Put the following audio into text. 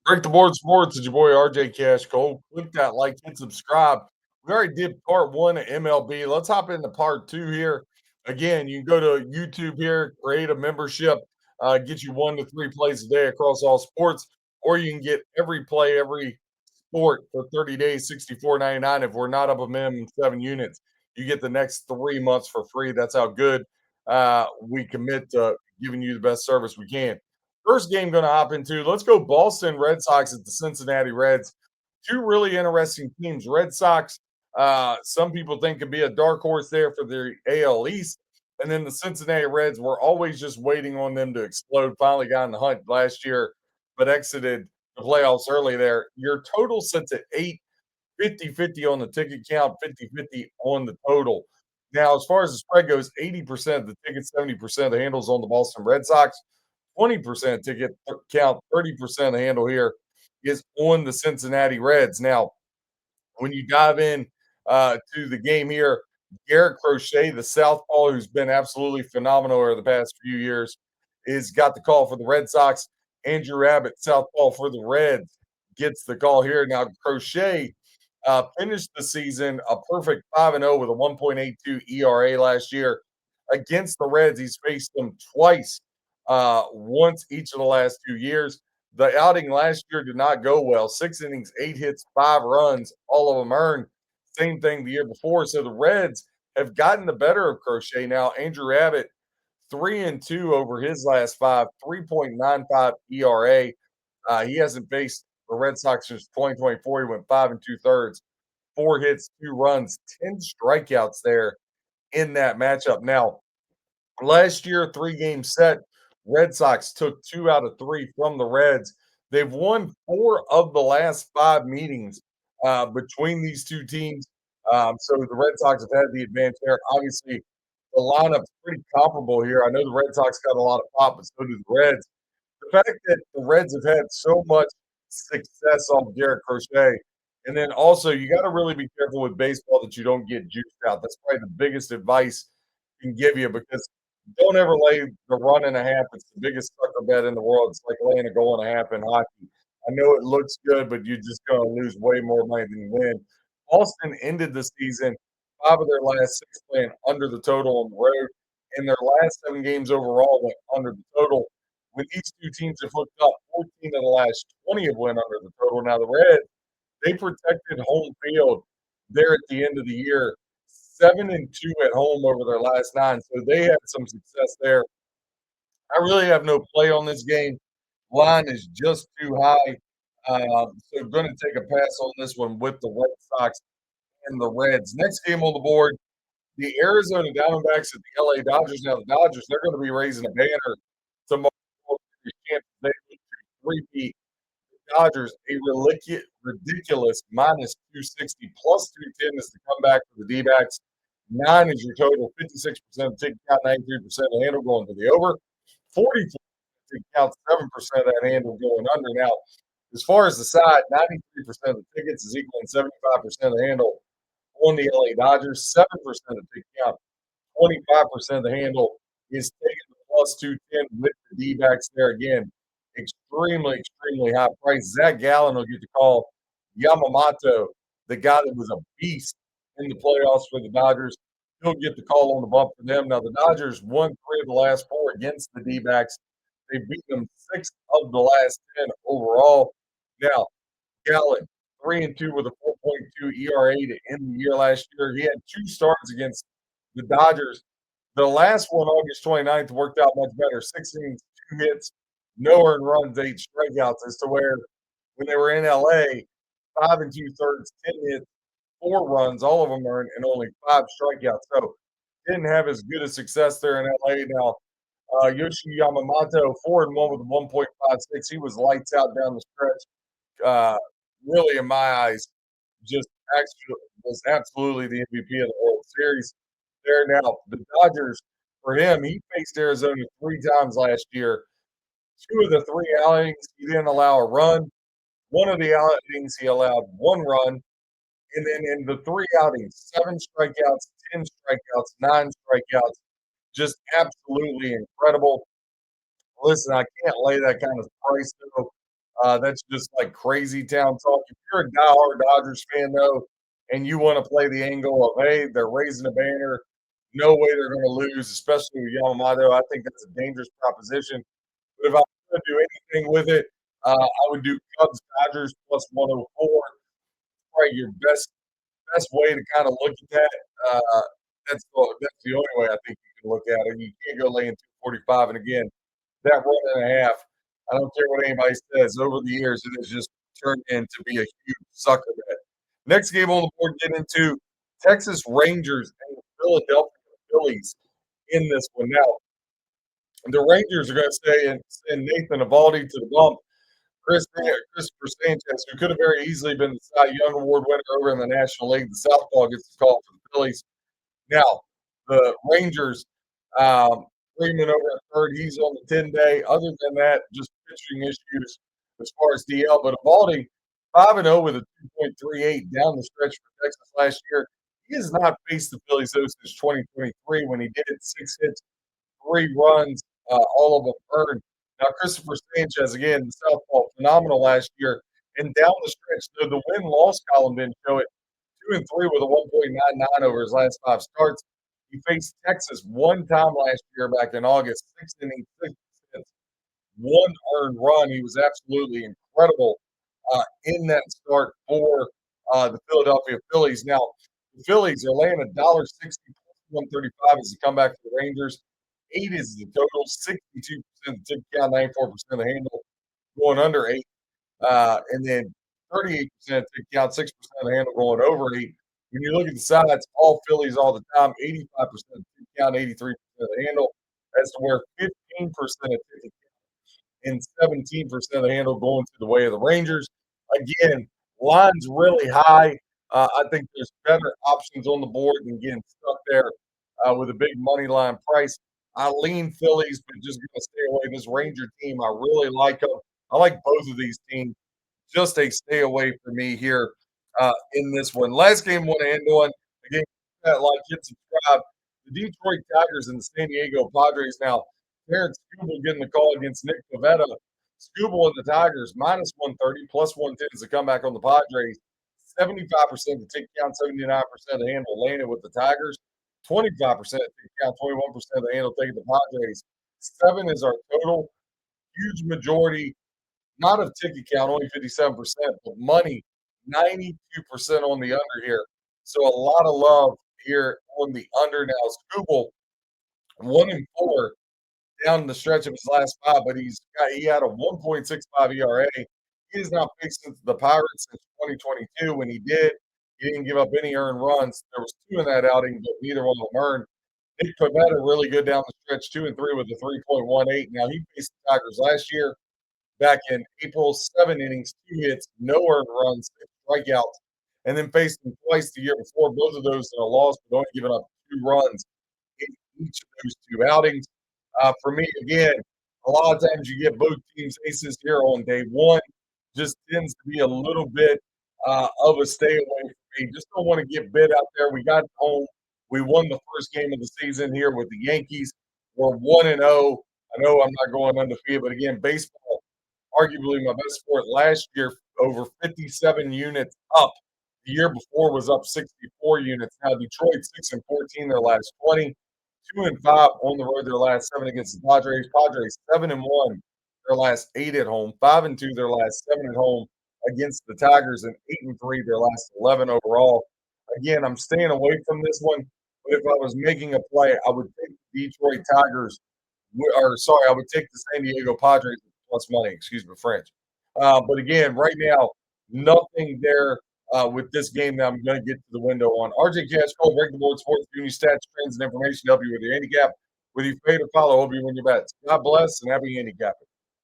Break the board sports. It's your boy RJ Cash Cole. Click that like and subscribe. We already did part one of MLB. Let's hop into part two here. Again, you can go to YouTube here, create a membership, get you 1 to 3 plays a day across all sports, or you can get every play, every sport for 30 days, 64.99. If we're not up a minimum 7 units, you get the next 3 months for free. That's how good we commit to giving you the best service we can. First game going to hop into. Let's go Boston Red Sox at the Cincinnati Reds. Two really interesting teams. Red Sox, some people think could be a dark horse there for the AL East. And then the Cincinnati Reds, were always just waiting on them to explode. Finally got in the hunt last year, but exited the playoffs early there. Your total sits at 8, 50-50 on the ticket count, 50-50 on the total. Now, as far as the spread goes, 80% of the tickets, 70% of the handles on the Boston Red Sox. 20% ticket count, 30% of the handle here is on the Cincinnati Reds. Now, when you dive in to the game here, Garrett Crochet, the southpaw, who's been absolutely phenomenal over the past few years, is got the call for the Red Sox. Andrew Abbott, southpaw for the Reds, gets the call here. Now, Crochet finished the season a perfect 5-0 with a 1.82 ERA last year. Against the Reds, he's faced them twice, once each of the last 2 years. The outing last year did not go well. 6 innings, 8 hits, 5 runs, all of them earned. Same thing the year before. So the Reds have gotten the better of Crochet now. Andrew Abbott, 3-2 over his last five, 3.95 ERA. He hasn't faced the Red Sox since 2024. He went 5 2/3, 4 hits, 2 runs, 10 strikeouts there in that matchup. Now, last year, 3 game set, Red Sox took 2 out of 3 from the Reds. They've won 4 of the last 5 meetings between these two teams. So the Red Sox have had the advantage there. Obviously, the lineup's pretty comparable here. I know the Red Sox got a lot of pop, but so do the Reds. The fact that the Reds have had so much success on Garrett Crochet, and then also you got to really be careful with baseball that you don't get juiced out. That's probably the biggest advice I can give you because don't ever lay the run and a half. It's the biggest sucker bet in the world. It's like laying a goal and a half in hockey. I know it looks good, but you're just going to lose way more money than you win. Boston ended the season 5 of their last 6 playing under the total on the road, and their last 7 games overall went under the total. When these two teams have hooked up, 14 of the last 20 have went under the total. Now the Reds, they protected home field there at the end of the year, 7-2 at home over their last 9. So they had some success there. I really have no play on this game. Line is just too high. So going to take a pass on this one with the Red Sox and the Reds. Next game on the board, the Arizona Diamondbacks at the LA Dodgers. Now the Dodgers, they're going to be raising a banner tomorrow. They look to repeat Dodgers a ridiculous -260 +210 is the comeback for the D-backs. 9 is your total, 56% of ticket count, 93% of handle going to the over, 44 ticket count, 7% of that handle going under. Now, as far as the side, 93% of the tickets is equaling 75% of the handle on the LA Dodgers, 7% of the ticket count, 25% of the handle is taking the +210 with the D-backs there again. Extremely, extremely high price. Zach Gallen will get the call. Yamamoto, the guy that was a beast in the playoffs for the Dodgers, he'll get the call on the bump for them. Now, the Dodgers won 3 of the last 4 against the D-backs. They beat them 6 of the last 10 overall. Now, Gallen, 3-2 with a 4.2 ERA to end the year last year. He had 2 starts against the Dodgers. The last one, August 29th, worked out much better. 6 innings, 2 hits, no earned runs, 8 strikeouts, as to where when they were in LA, 5 2/3, 10 hits, 4 runs, all of them earned, and only 5 strikeouts. So didn't have as good a success there in LA. Now, Yoshi Yamamoto, 4-1 with a 1.56. He was lights out down the stretch. Uh, really, in my eyes, just actually was absolutely the MVP of the World Series there. Now, the Dodgers, for him, he faced Arizona 3 times last year. 2 of the 3 outings, he didn't allow a run. 1 of the outings, he allowed 1 run. And then in the 3 outings, 7 strikeouts, 10 strikeouts, 9 strikeouts. Just absolutely incredible. Listen, I can't lay that kind of price though. That's just like crazy town talk. If you're a diehard Dodgers fan, though, and you want to play the angle of, hey, they're raising a banner, no way they're going to lose, especially with Yamamoto. I think that's a dangerous proposition. But if I was going to do anything with it, I would do Cubs Dodgers plus 104. Probably your best way to kind of look at that. That's the only way I think you can look at it. You can't go laying 245. And again, that run and a half, I don't care what anybody says. Over the years, it has just turned into be a huge sucker bet. Next game on the board, get into Texas Rangers and the Philadelphia Phillies in this one. Now, the Rangers are going to send Nathan Eovaldi to the bump. Christopher Sanchez, who could have very easily been the Cy Young Award winner over in the National League, the Southpaw gets the call for the Phillies. Now, the Rangers, Freeman over at third, he's on the 10-day. Other than that, just pitching issues as far as DL. But Evaldi, 5-0 with a 2.38 down the stretch for Texas last year. He has not faced the Phillies though since 2023 when he did 6 hits, 3 runs, all of them earned. Now, Christopher Sanchez, again, the Southpaw, phenomenal last year. And down the stretch, though the win-loss column didn't show it, 2-3 with a 1.99 over his last 5 starts. He faced Texas one time last year back in August, 6 innings, 6 hits, 1 earned run. He was absolutely incredible in that start for the Philadelphia Phillies. Now, the Phillies are laying $1.60 plus 135 as a comeback for the Rangers. 8 is the total, 62% the tip count, 94% of the handle, going under 8. And then 38% tip count, 6% of the handle going over 8. When you look at the sides, all Phillies all the time, 85% tip count, 83% of the handle. As to where 15% of tip and 17% of the handle going to the way of the Rangers. Again, line's really high. I think there's better options on the board than getting stuck there with a big money line price. I lean Phillies, but just going to stay away. This Ranger team, I really like them. I like both of these teams. Just a stay away for me here in this one. Last game I want to end on. Again, like, hit, subscribe. The Detroit Tigers and the San Diego Padres. Now, Terrence Skubal getting the call against Nick Pivetta. Skubal and the Tigers, minus 130, plus 110 is a comeback on the Padres. 75% the tick count, 79% of the handle laying it with the Tigers. 25% tick count, 21% of the handle taking the Padres. 7 is our total. Huge majority, not of ticket count, only 57%, but money, 92% on the under here. So a lot of love here on the under. Now, Skubal, 1-4 down the stretch of his last 5, but he had a 1.65 ERA. He has not faced the Pirates since 2022. When he did, he didn't give up any earned runs. There was 2 in that outing, but neither one of them earned. Nick Pivetta really good down the stretch, 2-3 with a 3.18. Now, he faced the Tigers last year back in April, 7 innings, 2 hits, no earned runs, 6 strikeouts, and then faced them twice the year before, both of those in a loss, but only giving up 2 runs in each of those 2 outings. For me, again, a lot of times you get both teams aces here on day one. Just tends to be a little bit of a stay away from me. Just don't want to get bit out there. We got home. We won the first game of the season here with the Yankees. We're 1-0. I know I'm not going undefeated, but again, baseball, arguably my best sport last year, over 57 units up. The year before was up 64 units. Now Detroit 6-14 their last 20. 2-5 on the road their last 7 against the Padres. Padres 7-1 their last 8 at home. 5-2 their last 7 at home against the Tigers, and 8-3 their last 11 overall. Again, I'm staying away from this one. But if I was making a play, I would take the Detroit Tigers. I would take the San Diego Padres plus money. Excuse me, French. But again, right now, nothing there with this game that I'm going to get to the window on. RJ Cash Cole, Break the Board Sports, giving you stats, trends, and information to help you with your handicap. Whether you fade or follow, hope you win your bets. God bless and happy handicapping.